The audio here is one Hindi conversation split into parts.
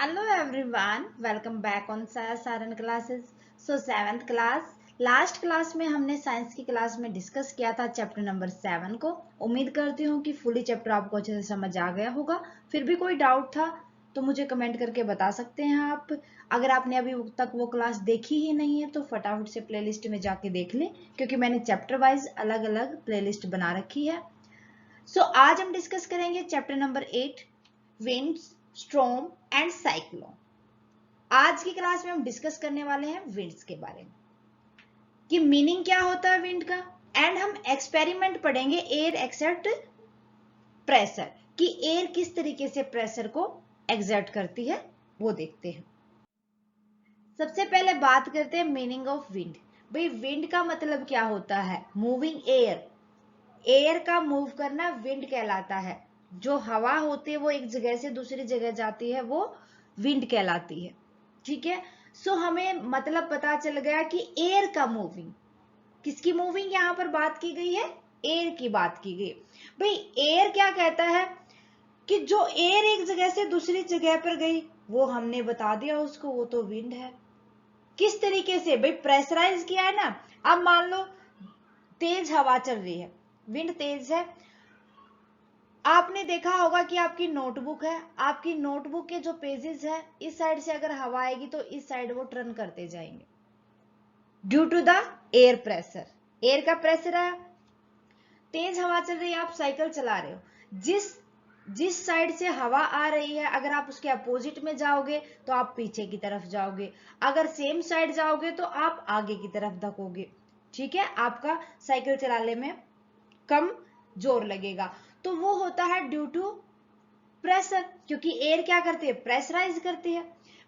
Hello everyone, welcome back on Saran classes. So 7th class, last class में हमने साइंस की क्लास में डिस्कस किया था चैप्टर नंबर 7 को। उम्मीद करती हूँ कि फुली चैप्टर आपको अच्छे से समझ आ गया होगा। फिर भी कोई डाउट था तो मुझे कमेंट करके बता सकते हैं आप। अगर आपने अभी तक वो क्लास देखी ही नहीं है तो फटाफट से प्लेलिस्ट में जाके देख लें, क्योंकि मैंने चैप्टर वाइज अलग अलग प्लेलिस्ट बना रखी है। सो आज हम डिस्कस करेंगे chapter number 8, winds, storm and cyclone. आज की क्लास में हम डिस्कस करने वाले हैं विंड्स के बारे में कि मीनिंग क्या होता है विंड का, एंड हम एक्सपेरिमेंट पढ़ेंगे एयर एक्सर्ट प्रेशर कि एयर किस तरीके से प्रेशर को एक्सर्ट करती है, वो देखते हैं। सबसे पहले बात करते हैं मीनिंग ऑफ विंड। भाई विंड का मतलब क्या होता है? मूविंग एयर, एयर का मूव करना विंड कहलाता है। जो हवा होती है वो एक जगह से दूसरी जगह जाती है, वो विंड कहलाती है। ठीक है, सो हमें मतलब पता चल गया कि एयर का मूविंग, किसकी मूविंग यहां पर बात की गई है? एयर की बात की गई। भाई एयर क्या कहता है कि जो एयर एक जगह से दूसरी जगह पर गई वो हमने बता दिया उसको, वो तो विंड है। किस तरीके से? भाई प्रेशराइज किया है ना। अब मान लो तेज हवा चल रही है, विंड तेज है। आपने देखा होगा कि आपकी नोटबुक है, आपकी नोटबुक के जो पेजेस है, इस साइड से अगर हवा आएगी तो इस साइड वो टर्न करते जाएंगे due to the air pressure. Air का प्रेशर है। तेज हवा चल रही है, आप साइकिल चला रहे हो, जिस साइड से हवा आ रही है अगर आप उसके अपोजिट में जाओगे तो आप पीछे की तरफ जाओगे, अगर सेम साइड जाओगे तो आप आगे की तरफ धकोगे। ठीक है, आपका साइकिल चलाने में कम जोर लगेगा। तो वो होता है ड्यू टू प्रेशर, क्योंकि एयर क्या करती है? प्रेशराइज करती है।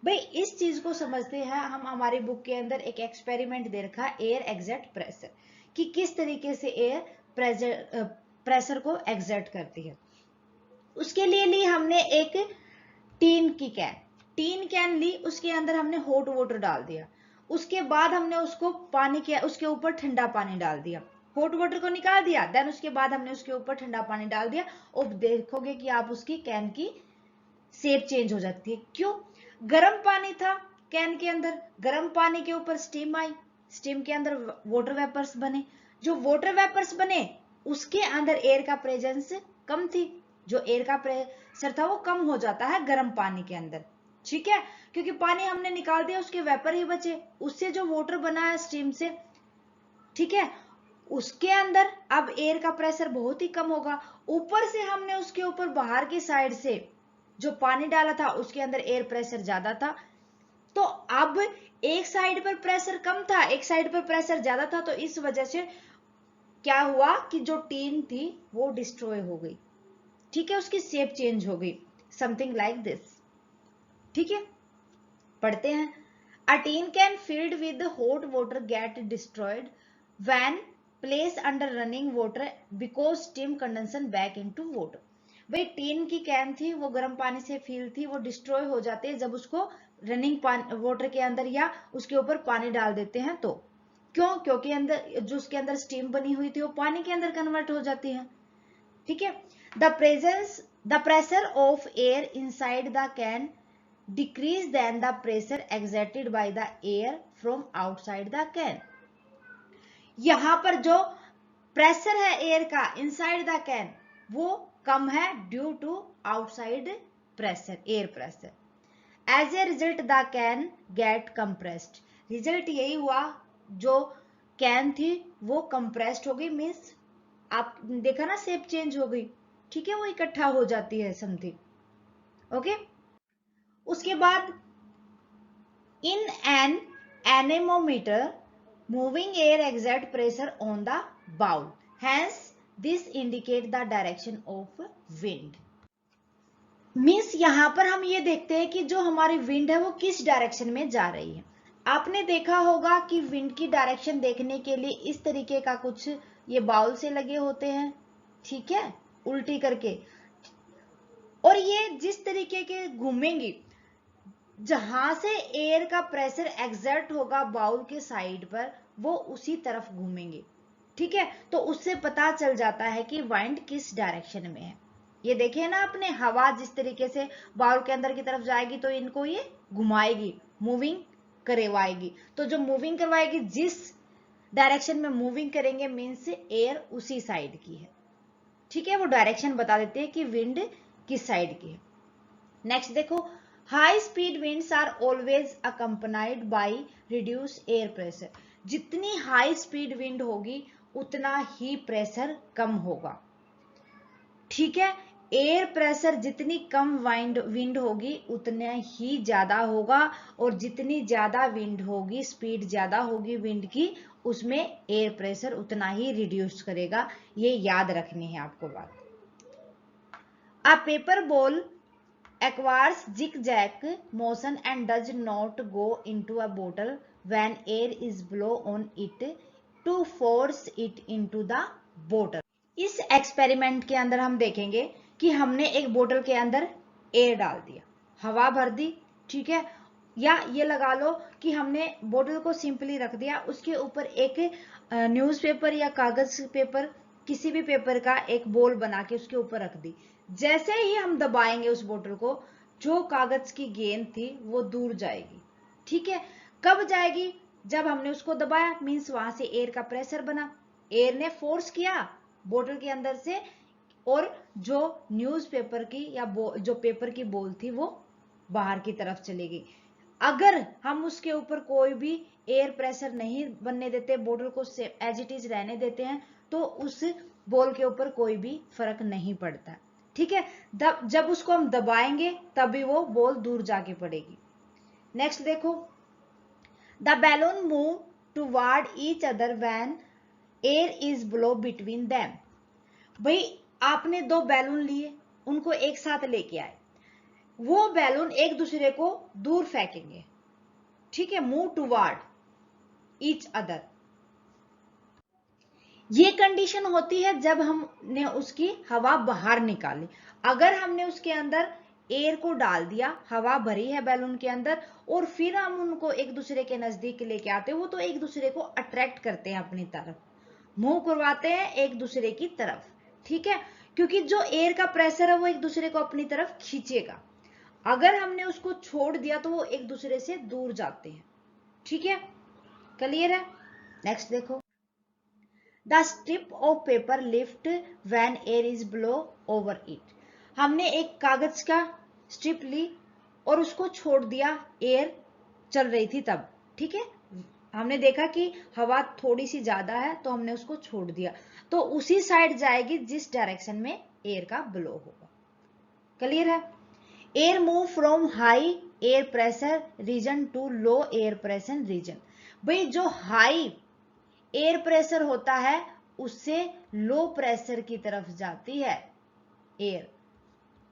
भाई इस चीज को समझते हैं हम। हमारी बुक के अंदर एक एक्सपेरिमेंट दे रखा है एयर एक्सर्ट प्रेशर, कि किस तरीके से एयर प्रेशर को एक्सर्ट करती है। उसके लिए ली हमने एक टीन कैन ली, उसके अंदर हमने हॉट वाटर डाल दिया। उसके बाद हमने उसको पानी के उसके ऊपर ठंडा पानी डाल दिया, हॉट वाटर को निकाल दिया, देन उसके बाद हमने उसके ऊपर ठंडा पानी डाल दिया। और देखोगे कि आप उसकी कैन की शेप चेंज हो जाती है। क्यों? गर्म पानी था कैन के अंदर, गर्म पानी के ऊपर स्टीम आई, स्टीम के अंदर वाटर वेपर्स बने। जो वाटर वेपर्स बने उसके अंदर एयर का प्रेजेंस कम थी, जो एयर का प्रेशर था वो कम हो जाता है गर्म पानी के अंदर। ठीक है, क्योंकि पानी हमने निकाल दिया, उसके वेपर ही बचे, उससे जो वाटर बना है स्टीम से, ठीक है, उसके अंदर अब एयर का प्रेशर बहुत ही कम होगा। ऊपर से हमने उसके ऊपर बाहर की साइड से जो पानी डाला था उसके अंदर एयर प्रेशर ज्यादा था, तो अब एक साइड पर प्रेशर कम था, एक साइड पर प्रेशर ज्यादा था, तो इस वजह से क्या हुआ कि जो टीन थी वो डिस्ट्रॉय हो गई। ठीक है, उसकी शेप चेंज हो गई, समथिंग लाइक दिस। ठीक है, पढ़ते हैं। A tin can filled with hot water get destroyed when place under running water because steam condenses back into water. भाई टीन की कैन थी, वो गर्म पानी से फिल थी, वो डिस्ट्रॉय हो जाती है जब उसको रनिंग वाटर के अंदर या उसके ऊपर पानी डाल देते हैं तो। क्यों? क्योंकि अंदर जो उसके अंदर स्टीम बनी हुई थी वो पानी के अंदर कन्वर्ट हो जाती है। ठीक है, the pressure of air inside the can decrease than the pressure exerted by the air from outside the can। यहां पर जो प्रेशर है एयर का इनसाइड द कैन वो कम है due to outside pressure, air pressure. As a result the can get compressed. Result यही हुआ, जो कैन थी वो कंप्रेस्ड हो गई, मीन्स आप देखा ना शेप चेंज हो गई। ठीक है, वो इकट्ठा हो जाती है समथिंग। ओके, उसके बाद in an anemometer moving air exert pressure on the bowl, hence this indicate the direction of wind। Means यहां पर हम ये देखते हैं कि जो हमारी विंड है वो किस डायरेक्शन में जा रही है। आपने देखा होगा कि विंड की डायरेक्शन देखने के लिए इस तरीके का कुछ ये बाउल से लगे होते हैं, ठीक है, उल्टी करके, और ये जिस तरीके के घूमेंगी, जहां से एयर का प्रेशर एक्सर्ट होगा बाउल के साइड पर, वो उसी तरफ घूमेंगे। ठीक है, तो उससे पता चल जाता है कि वाइंड किस डायरेक्शन में है। ये देखिए ना आपने, हवा जिस तरीके से बाउल के अंदर की तरफ जाएगी तो इनको ये घुमाएगी, मूविंग करवाएगी। तो जो मूविंग करवाएगी, जिस डायरेक्शन में मूविंग करेंगे मीन्स एयर उसी साइड की है। ठीक है, वो डायरेक्शन बता देते हैं कि विंड किस साइड की है। नेक्स्ट देखो, high speed winds are always accompanied by reduced air pressure. जितनी हाई स्पीड विंड होगी उतना ही प्रेशर कम होगा। ठीक है, एयर प्रेशर जितनी कम विंड होगी उतना ही ज्यादा होगा, और जितनी ज्यादा विंड होगी, स्पीड ज्यादा होगी विंड की, उसमें एयर प्रेशर उतना ही रिड्यूस करेगा। ये याद रखनी है आपको बात। A paper ball acquires zigzag motion and does not go into a bottle when air is blow on it to force it into the bottle। इस एक्सपेरिमेंट के अंदर हम देखेंगे कि हमने एक बोतल के अंदर एयर डाल दिया, हवा भर दी, ठीक है, या ये लगा लो कि हमने बोतल को सिंपली रख दिया, उसके ऊपर एक न्यूज़पेपर या कागज पेपर, किसी भी पेपर का एक बोल बना के उसके ऊपर रख दी। जैसे ही हम दबाएंगे उस बोतल को, जो कागज की गेंद थी वो दूर जाएगी। ठीक है, कब जाएगी? जब हमने उसको दबाया, मीन्स वहां से एयर का प्रेशर बना, एयर ने फोर्स किया बोतल के अंदर से, और जो न्यूज़पेपर की या जो पेपर की बोल थी वो बाहर की तरफ चली गई। अगर हम उसके ऊपर कोई भी एयर प्रेशर नहीं बनने देते, बोतल को एज इट इज रहने देते हैं, तो उस बॉल के ऊपर कोई भी फर्क नहीं पड़ता। ठीक है, जब उसको हम दबाएंगे तभी वो बॉल दूर जाके पड़ेगी। नेक्स्ट देखो, the balloon move toward each other when air is blow between them. भाई आपने दो बैलून लिए, उनको एक साथ लेके आए, वो बैलून एक दूसरे को दूर फेंकेंगे। ठीक है, मूव टुवर्ड ईच अदर। ये कंडीशन होती है जब हमने उसकी हवा बाहर निकाली। अगर हमने उसके अंदर एयर को डाल दिया, हवा भरी है बैलून के अंदर, और फिर हम उनको एक दूसरे के नजदीक लेके आते हैं, वो तो एक दूसरे को अट्रैक्ट करते हैं अपनी तरफ, मूव करवाते हैं एक दूसरे की तरफ। ठीक है, क्योंकि जो एयर का प्रेशर है वो एक दूसरे को अपनी तरफ खींचेगा। अगर हमने उसको छोड़ दिया तो वो एक दूसरे से दूर जाते हैं। ठीक है, क्लियर है? नेक्स्ट देखो, the strip of paper lift when air is blow over it. हमने एक कागज का स्ट्रिप ली और उसको छोड़ दिया, एयर चल रही थी तब। ठीक है, हमने देखा कि हवा थोड़ी सी ज्यादा है तो हमने उसको छोड़ दिया, तो उसी साइड जाएगी जिस डायरेक्शन में एयर का ब्लो होगा। क्लियर है? Air move from high air pressure region to low air pressure region. भाई जो हाई एयर प्रेशर होता है उससे लो प्रेशर की तरफ जाती है एयर।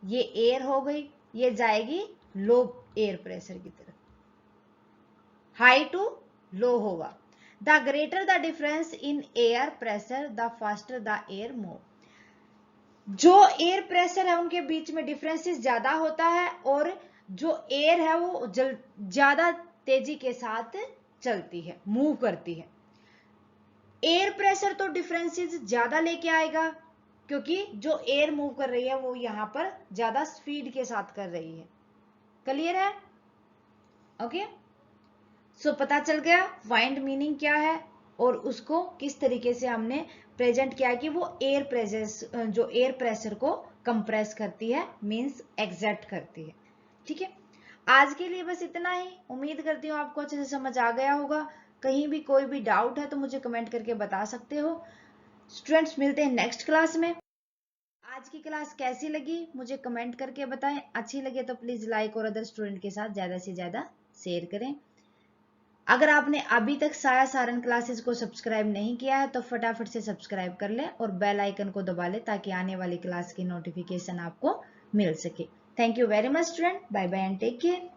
ये एयर हो गई, ये जाएगी लो एयर प्रेशर की तरफ, हाई टू लो होगा। The greater the difference in air pressure the faster the air move. जो एयर प्रेशर है उनके बीच में डिफरेंसेस ज्यादा होता है, और जो एयर है वो ज्यादा तेजी के साथ चलती है, मूव करती है। एयर प्रेशर तो डिफरेंसेस ज्यादा लेके आएगा, क्योंकि जो एयर मूव कर रही है वो यहां पर ज्यादा स्पीड के साथ कर रही है। क्लियर है? ओके, सो पता चल गया फाइंड मीनिंग क्या है, और उसको किस तरीके से हमने प्रेजेंट किया कि वो एयर प्रेशर, जो एयर प्रेशर को कंप्रेस करती है, मींस एग्जर्ट करती है। ठीक है, आज के लिए बस इतना ही। उम्मीद करती हूँ आपको अच्छे से समझ आ गया होगा। कहीं भी कोई भी डाउट है तो मुझे कमेंट करके बता सकते हो। स्टूडेंट्स, मिलते हैं नेक्स्ट क्लास में। आज की क्लास कैसी लगी मुझे कमेंट करके बताएं। अच्छी लगे तो प्लीज लाइक और अदर स्टूडेंट के साथ ज्यादा से ज्यादा शेयर करें। अगर आपने अभी तक साया सारन क्लासेस को सब्सक्राइब नहीं किया है तो फटाफट से सब्सक्राइब कर लें और बेल आइकन को दबा लें ताकि आने वाली क्लास की नोटिफिकेशन आपको मिल सके। Thank you very much student, bye bye and take care.